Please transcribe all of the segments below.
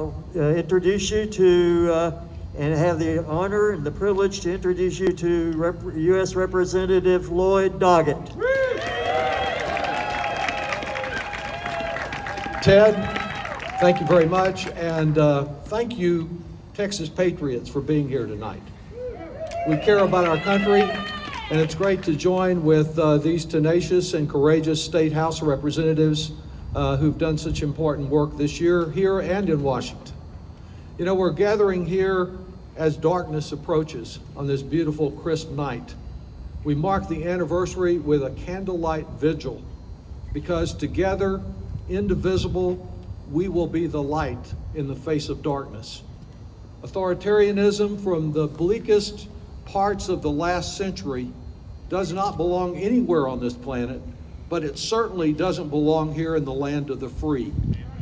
I'll introduce you to and have the honor and the privilege to introduce you to U.S. Representative Lloyd Doggett. Ted, thank you very much, and thank you, Texas Patriots, for being here tonight. We care about our country, and it's great to join with these tenacious and courageous State House of Representatives who've done such important work this year, here and in Washington. You know, we're gathering here as darkness approaches on this beautiful, crisp night. We mark the anniversary with a candlelight vigil, because together, indivisible, we will be the light in the face of darkness. Authoritarianism from the bleakest parts of the last century does not belong anywhere on this planet, but it certainly doesn't belong here in the land of the free.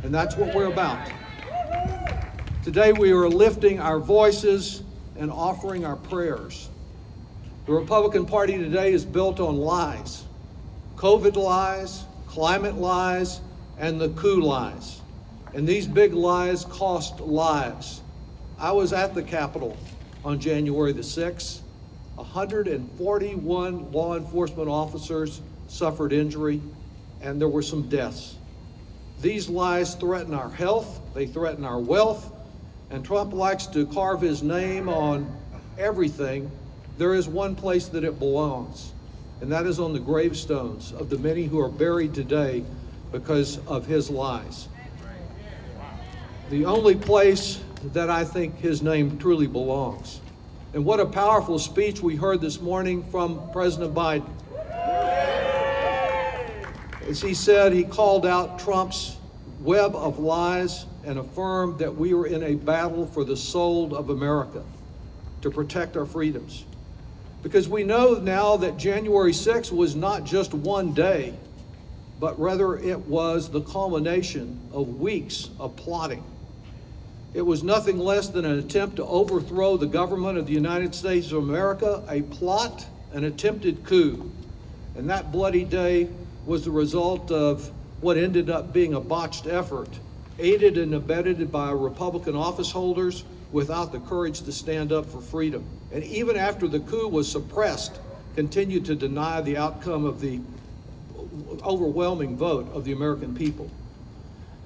And that's what we're about. Today we are lifting our voices and offering our prayers. The Republican Party today is built on lies. COVID lies, climate lies, and the coup lies. And these big lies cost lives. I was at the Capitol on January the 6th. 141 law enforcement officers suffered injury, and there were some deaths. These lies threaten our health, they threaten our wealth, and Trump likes to carve his name on everything. There is one place that it belongs, and that is on the gravestones of the many who are buried today because of his lies. The only place that I think his name truly belongs. And what a powerful speech we heard this morning from President Biden. As he said, he called out Trump's web of lies and affirmed that we were in a battle for the soul of America to protect our freedoms. Because we know now that January 6th was not just one day, but rather it was the culmination of weeks of plotting. It was nothing less than an attempt to overthrow the government of the United States of America, a plot, an attempted coup. And that bloody day was the result of what ended up being a botched effort, aided and abetted by Republican office holders without the courage to stand up for freedom. And even after the coup was suppressed, continued to deny the outcome of the overwhelming vote of the American people.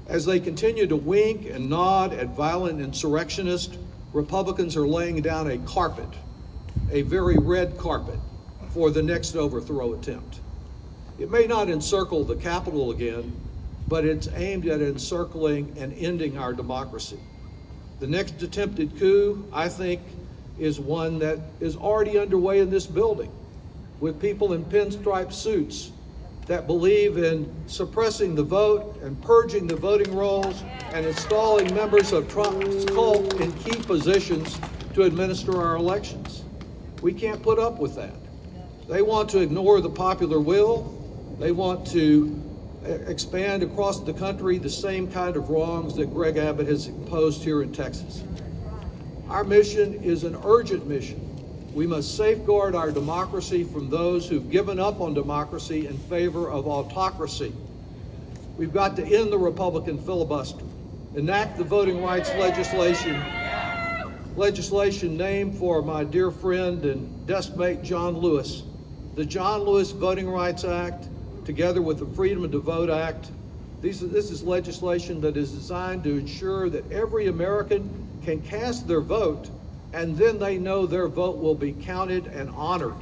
As they continue to wink and nod at violent insurrectionists, Republicans are laying down a carpet, a very red carpet, for the next overthrow attempt. It may not encircle the Capitol again, but it's aimed at encircling and ending our democracy. The next attempted coup, I think, is one that is already underway in this building, with people in pinstripe suits that believe in suppressing the vote and purging the voting rolls and installing members of Trump's cult in key positions to administer our elections. We can't put up with that. They want to ignore the popular will. They want to expand across the country the same kind of wrongs that Greg Abbott has imposed here in Texas. Our mission is an urgent mission. We must safeguard our democracy from those who've given up on democracy in favor of autocracy. We've got to end the Republican filibuster, enact the voting rights legislation named for my dear friend and deskmate John Lewis. The John Lewis Voting Rights Act, together with the Freedom to Vote Act, this is legislation that is designed to ensure that every American can cast their vote, and then they know their vote will be counted and honored.